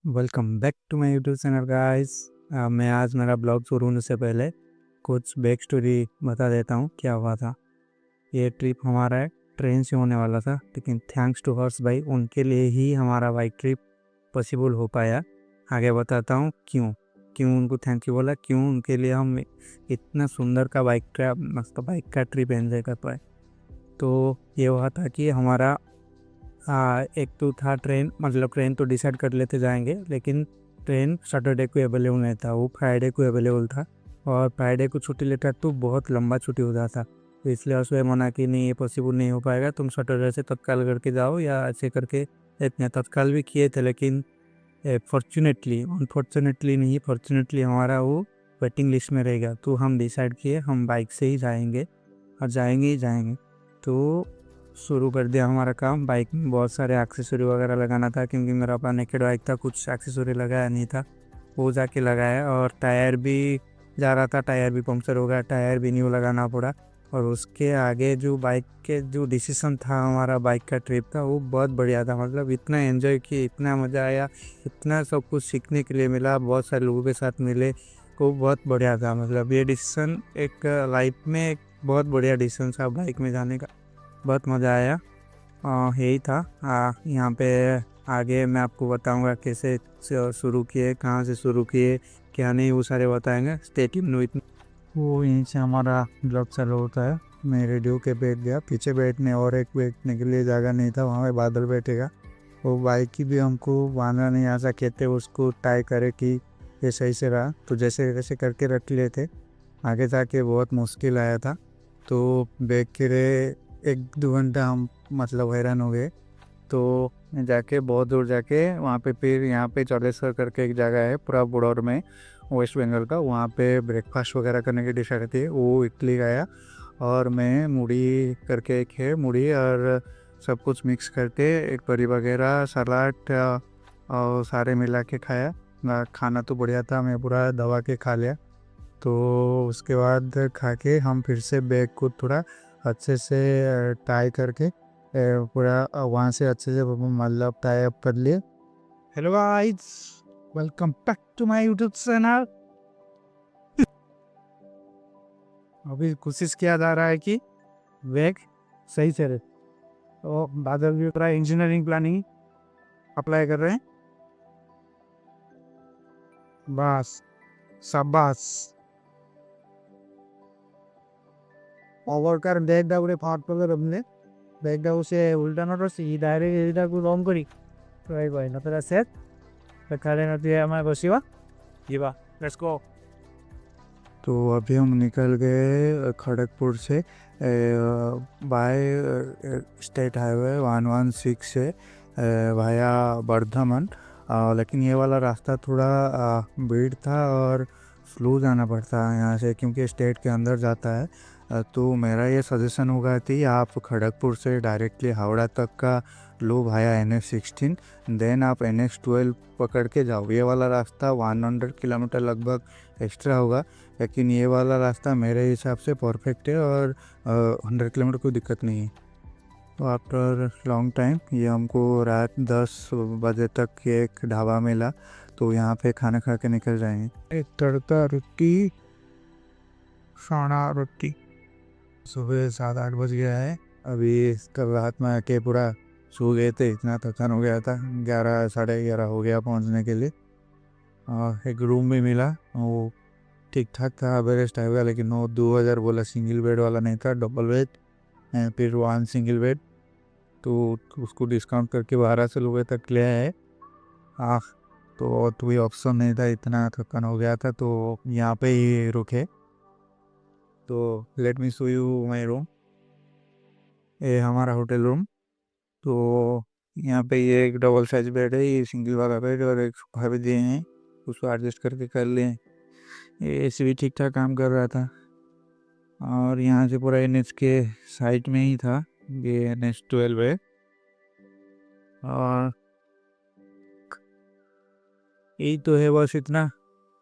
Welcome back to my YouTube channel guys. मैं आज मेरा ब्लॉग शुरू होने से पहले कुछ बैक स्टोरी बता देता हूँ क्या हुआ था। ये ट्रिप हमारा ट्रेन से होने वाला था, लेकिन थैंक्स टू हर्ष भाई, उनके लिए ही हमारा बाइक ट्रिप पॉसिबल हो पाया। आगे बताता हूँ क्यों क्यों उनको थैंक यू बोला, क्यों उनके लिए हम इतना सुंदर का बाइक का ट्रिप एंजॉय कर पाए। तो ये हुआ था कि हमारा एक तो था ट्रेन, मतलब ट्रेन तो डिसाइड कर लेते जाएंगे, लेकिन ट्रेन सैटरडे को अवेलेबल नहीं था, वो फ्राइडे को अवेलेबल था। और फ्राइडे को छुट्टी लेता तो बहुत लंबा छुट्टी हो जाता, तो इसलिए उसने मना कि नहीं, ये पॉसिबल नहीं हो पाएगा, तुम सैटरडे से तत्काल करके जाओ या ऐसे करके। इतने तत्काल भी किए थे, लेकिन फॉर्चुनेटली अनफॉर्चुनेटली नहीं, फॉर्चुनेटली हमारा वो वेटिंग लिस्ट में रहेगा। तो हम डिसाइड किए हम बाइक से ही जाएंगे और जाएंगे ही जाएंगे। तो शुरू कर दिया हमारा काम। बाइक में बहुत सारे एक्सेसरी वगैरह लगाना था, क्योंकि मेरा अपना नेकेड बाइक था, कुछ एक्सेसरी लगाया नहीं था, वो जाके लगाया। और टायर भी जा रहा था, टायर भी पंक्चर हो गया, टायर भी न्यू लगाना पड़ा। और उसके आगे जो बाइक के जो डिसीजन था, हमारा बाइक का ट्रिप था, वो बहुत बढ़िया था। मतलब इतना एंजॉय किए, इतना मज़ा आया, इतना सब कुछ सीखने के लिए मिला, बहुत सारे लोगों के साथ मिले, वो बहुत बढ़िया था। मतलब ये डिसीजन एक लाइफ में एक बहुत बढ़िया डिसीजन था बाइक में जाने का, बहुत मज़ा आया। यही था। यहाँ पे आगे मैं आपको बताऊंगा कैसे शुरू किए, कहाँ से शुरू किए, क्या नहीं, वो सारे बताएंगे। Stay tuned with me. वो यहीं से हमारा ब्लॉग चालू होता है। मैं रेडियो के बैठ गया, पीछे बैठने और एक बैठने के लिए जगह नहीं था, वहाँ पे बादल बैठेगा। वो बाइक की भी हमको बांधना नहीं आ सके थे, उसको टाई करे कि ये सही से रहा, तो जैसे जैसे करके रख लिए थे। आगे जाके बहुत मुश्किल आया था, तो बैग के लिए 1-2 घंटा हम मतलब हैरान हो गए। तो जाके बहुत दूर जाके वहाँ पे फिर यहाँ पे चौलेश्वर करके एक जगह है पूरा बॉर्डर में, वेस्ट बंगाल का, वहाँ पे ब्रेकफास्ट वगैरह करने की डिसाइड थी। वो इडली खाया और मैं मुड़ी करके एक है मुड़ी, और सब कुछ मिक्स करके एक करी वगैरह सलाद और सारे मिला के खाया। खाना तो बढ़िया था, मैं पूरा दबा के खा लिया। तो उसके बाद खा के हम फिर से बैग को थोड़ा अच्छे से टाई करके पूरा वहाँ से अच्छे से मतलब टाई अप कर लिए। Hello guys, welcome back to my YouTube channel. अभी कोशिश किया जा रहा है कि बैग सही से रहे। तो बादल भी पूरा इंजीनियरिंग प्लानिंग अप्लाई कर रहे हैं। बस, शाबाश। ওভারকার ব্যাগটা উড়ে ফাট করলে রমলে ব্যাগটা সে উল্টানোটা ডাইরেক্ট এইটাକୁ লং করি ରହିବ ନତରା ସେଟ୍ ଖାଲି नदी हमारे बसिवा जीवा। Let's go. तो अभी हम निकल गए खड़गपुर से बाय स्टेट हाईवे 116 से वाया बर्धमान। लेकिन ये वाला रास्ता थोड़ा भीड़ था और स्लो जाना पड़ता है यहाँ से, क्योंकि स्टेट के अंदर जाता है। तो मेरा ये सजेशन होगा कि आप खड़गपुर से डायरेक्टली हावड़ा तक का लो भाया NH16, देन आप NH12 पकड़ के जाओ। ये वाला रास्ता 100 किलोमीटर लगभग एक्स्ट्रा होगा, लेकिन ये वाला रास्ता मेरे हिसाब से परफेक्ट है और 100 किलोमीटर कोई दिक्कत नहीं है। तो आफ्टर लॉन्ग टाइम ये हमको रात 10 बजे तक एक ढाबा मिला, तो यहाँ पे खाना खा के निकल जाएंगे। एक तड़का रोटी, साना रोटी। सुबह 7-8 बज गया है। अभी कल रात में आके पूरा सो गए थे, इतना थकान हो गया था। 11 साढ़े 11 हो गया पहुँचने के लिए। एक रूम भी मिला, वो ठीक ठाक था, एवरेज टाइप का, लेकिन वो 2000 बोला। सिंगल बेड वाला नहीं था, डबल बेड एंड फिर 1 सिंगल बेड। तो उसको डिस्काउंट करके 1200 रुपये तक ले आए। हाँ, तो कोई ऑप्शन नहीं था, इतना थकान हो गया था, तो यहाँ पे ही रुके। तो let me show you my room. ये हमारा होटल रूम। तो यहाँ पे ये एक डबल साइज बेड है, ये सिंगल वाला बेड, और एक सोफा भी दिए हैं, उसको एडजस्ट करके कर लिए। ये एसी भी ठीक ठाक काम कर रहा था। और यहाँ से पूरा NH के साइड में ही था, ये NH12 है। और यही तो है, बस इतना।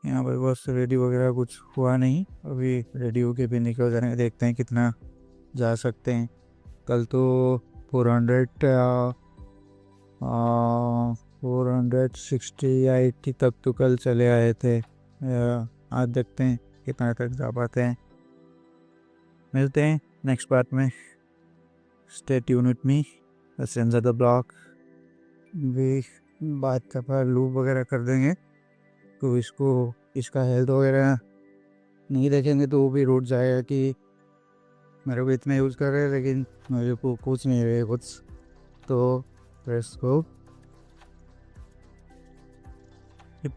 यहाँ पर बस रेडी वगैरह कुछ हुआ नहीं, अभी रेडी होके भी निकल जाने, देखते हैं कितना जा सकते हैं। कल तो 400 460 या 80 तक तो कल चले आए थे। आज देखते हैं कितना तक जा पाते हैं। मिलते हैं नेक्स्ट पार्ट में। Stay tune with me, send the blog भी बात का पर लूप वगैरह कर देंगे, तो इसका हेल्थ वगैरह नहीं देखेंगे तो वो भी रूठ जाएगा कि मेरे को इतना यूज़ कर रहे हैं लेकिन मेरे को कुछ नहीं रहे कुछ। तो इसको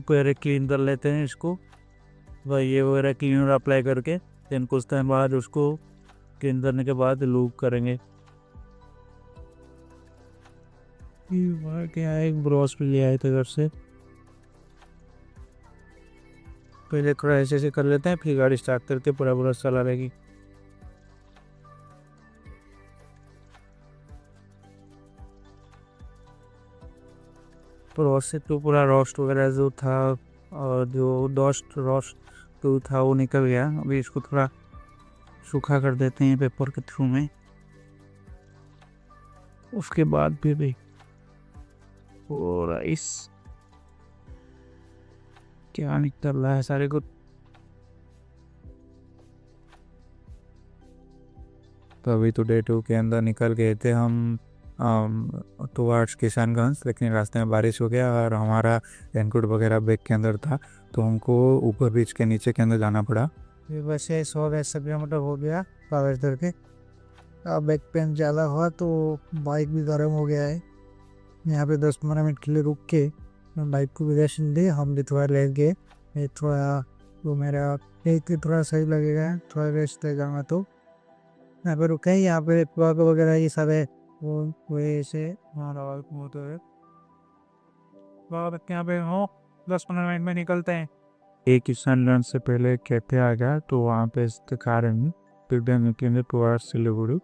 पहले क्लीन कर लेते हैं इसको, भाई ये वगैरह क्लीनर अप्लाई करके देन कुछ टाइम बाद उसको क्लीन करने के बाद लूप करेंगे। क्या एक ब्रश भी ले आए थे घर से। पहले थोड़ा ऐसे कर लेते हैं, फिर गाड़ी स्टार्ट करके पूरा ब्रश चला रहेगी। ब्रश से तो पूरा रोस्ट वगैरह जो था और जो डस्ट रोस्ट तो था वो निकल गया। अभी इसको थोड़ा सूखा कर देते हैं पेपर के थ्रू में, उसके बाद भी और इस क्या निकल रहा है सारे को। तो अभी तो डे 2 के अंदर निकल गए थे हम टुवार्ड्स किशनगंज, लेकिन रास्ते में बारिश हो गया और हमारा रेनकोट वगैरह बैग के अंदर था, तो हमको ऊपर ब्रिज के नीचे के अंदर जाना पड़ा। वैसे 100 किलोमीटर हो गया पावर करके। अब बैक पेन ज़्यादा हुआ तो बाइक भी गर्म हो गया है। यहाँ पे 10-15 मिनट के लिए रुक के बाइक को भी रेस्ट दे, हम भी थोड़ा लेट गए। थोड़ा वो मेरा पेट थोड़ा सही लगेगा, थोड़ा रेस्ट ले जाऊँगा तो यहाँ पे रुके। यहाँ पे प्लग वगैरह ये सब है, वो ऐसे यहाँ पे हो 10-15 मिनट में निकलते हैं। एक किशनगंज से पहले कैफे आ गया तो वहाँ पे खा रहे हैं, फिर भी हम निकलेंगे टुवार्ड्स सिलीगुड़ी।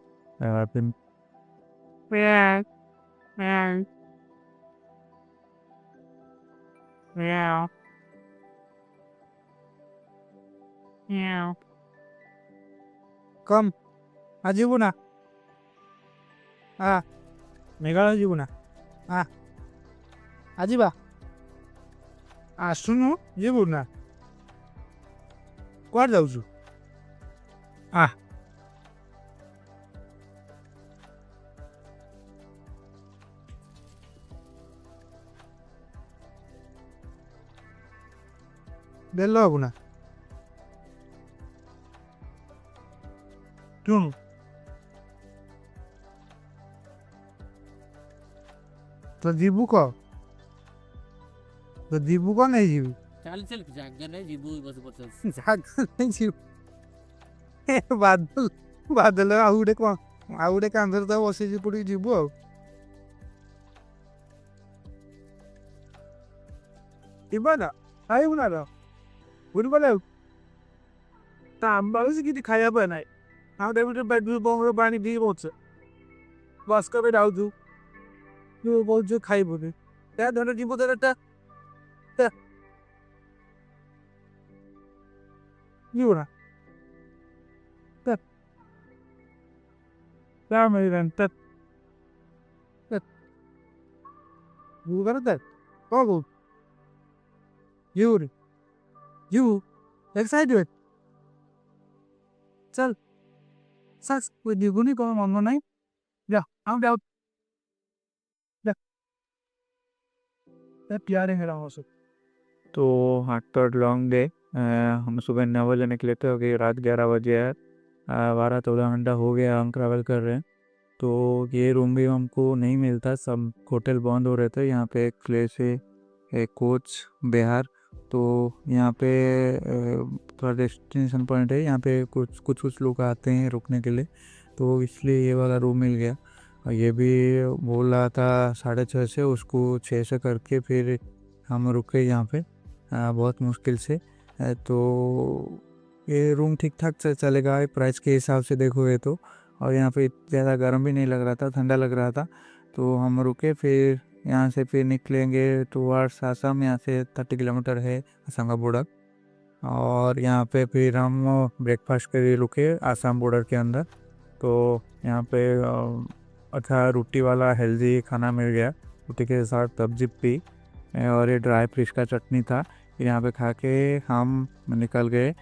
कम आजीबू ना मेघालय जीबू ना आजीबा सुनु जीबू ना कुआर जाऊछु बेलो हबू ना तुम तो जीबू को नहीं जीबू चल जाग नहीं जीबू बस जाग नहीं जीबू बादल आउडे का अंदर तो बसी पड़ी जीबू आ इबादा आई बुना लो बुन बोले तांबा उसी की खाया बनाए हम डेविड बैटरी बम पानी भी बहुत से बस का भी डाउ दू जो बहुत जो खाई बोले त्या धन जीबू तेरा Giura. Där med den det. You got that. Go. You excited. चल सच कोई दिगुनी को मन नहीं जा हम जाओ प्यारे मेरा हो सक। तो आफ्टर लॉन्ग डे हम सुबह 9 बजे निकले थे, अभी रात 11 बजे है। 12-14 घंटा हो गया हम ट्रैवल कर रहे हैं। तो ये रूम भी हमको नहीं मिलता, सब होटल बंद हो रहे थे। यहाँ पे एक प्लेस है, एक कोच बिहार, तो यहाँ पे थोड़ा डेस्टिनेशन पॉइंट है, यहाँ पे कुछ लोग आते हैं रुकने के लिए, तो इसलिए ये वाला रूम मिल गया। और ये भी बोल रहा था 6:30 से, उसको 6 से करके फिर हम रुके यहाँ पे बहुत मुश्किल से। तो ये रूम ठीक ठाक चलेगा प्राइस के हिसाब से देखोगे तो, और यहाँ पे ज़्यादा गर्म भी नहीं लग रहा था, ठंडा लग रहा था। तो हम रुके, फिर यहाँ से फिर निकलेंगे टुवार्ड्स आसाम। यहाँ से 30 किलोमीटर है आसाम का बॉर्डर, और यहाँ पे फिर हम ब्रेकफास्ट के लिए रुके आसाम बॉर्डर के अंदर। तो यहाँ पे अच्छा रोटी वाला हेल्दी खाना मिल गया, रोटी के साथ सब्जी पी और ये ड्राई फिश का चटनी था। फिर यहाँ पे खा के हम निकल गए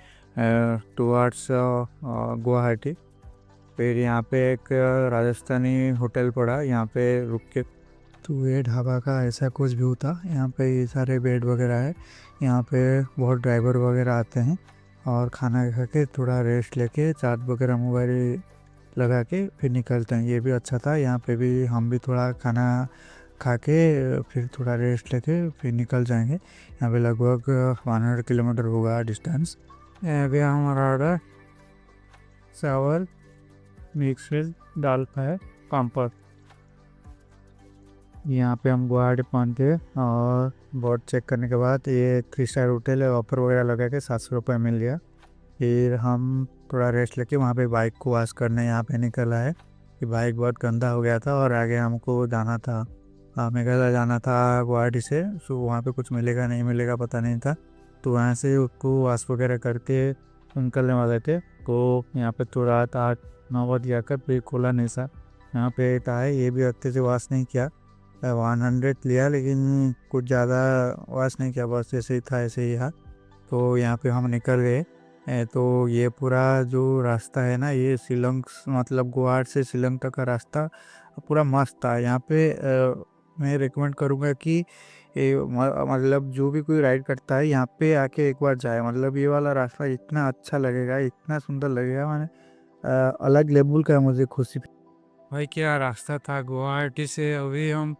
टुवर्ड्स गुवाहाटी। फिर यहाँ पे एक राजस्थानी होटल पड़ा, यहाँ पे रुक के। तो ये ढाबा का ऐसा कुछ व्यू था। यहाँ पे ये सारे बेड वगैरह है, यहाँ पे बहुत ड्राइवर वगैरह आते हैं और खाना खा के थोड़ा रेस्ट लेके चार्ज वगैरह मोबाइल लगा के फिर निकलते हैं। ये भी अच्छा था। यहाँ पे भी हम भी थोड़ा खाना खा के फिर थोड़ा रेस्ट लेके फिर निकल जाएंगे। यहाँ पे लगभग 100 किलोमीटर होगा डिस्टेंस। अभी हमारा ऑर्डर चावल मिक्स वेज दाल फ्राई पापड़। यहाँ पे हम गुवाहाटी पहुँचे और बोर्ड चेक करने के बाद ये 3 स्टार होटल है, ऑफर वगैरह लगा के 700 रुपये मिल गया। फिर हम थोड़ा रेस्ट लेके वहाँ पे बाइक को वॉश करने यहाँ पे निकला है कि बाइक बहुत गंदा हो गया था और आगे हमको जाना था, मेघालय जाना था गुवाहाटी से। सो वहाँ पे कुछ मिलेगा नहीं मिलेगा पता नहीं था, तो वहाँ से उसको वॉश वगैरह करके निकलने वाले थे। तो यहाँ पे तो रात 8-9 बज जाकर फिर खोला नहीं सा। यहाँ पे था ये भी अच्छे से वॉश नहीं किया, 100 लिया लेकिन कुछ ज़्यादा वॉश नहीं किया, बस ऐसे ही था ऐसे ही था। तो यहाँ पे हम निकल गए। तो ये पूरा जो रास्ता है ना, ये शिलोंग मतलब गुवाहाटी से शिलोंग तक का रास्ता पूरा मस्त था। यहाँ पे मैं रिकमेंड करूँगा कि मतलब जो भी कोई राइड करता है यहाँ पे आके एक बार जाए। मतलब ये वाला रास्ता इतना अच्छा लगेगा, इतना सुंदर लगेगा, मैंने अलग लेवल का मुझे खुशी। भाई क्या रास्ता था गुवाहाटी से। अभी हम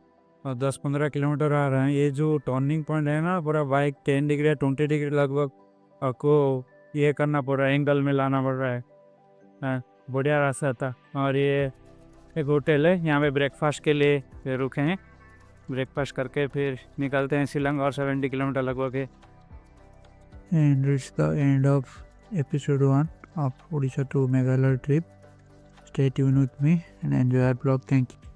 10-15 किलोमीटर आ रहे हैं। ये जो टर्निंग पॉइंट है ना, पूरा बाइक 10 डिग्री 20 डिग्री लगभग आपको ये करना पड़ रहा है, एंगल में लाना पड़ रहा है। बढ़िया रास्ता था। और ये एक होटल है, यहाँ पे ब्रेकफास्ट के लिए फिर रुके हैं। ब्रेकफास्ट करके फिर निकलते हैं शिलोंग, और 70 किलोमीटर लगभग है। And it's the end of episode 1 of Odisha to Meghalaya trip. Stay tuned with me and enjoy our vlog. Thank you.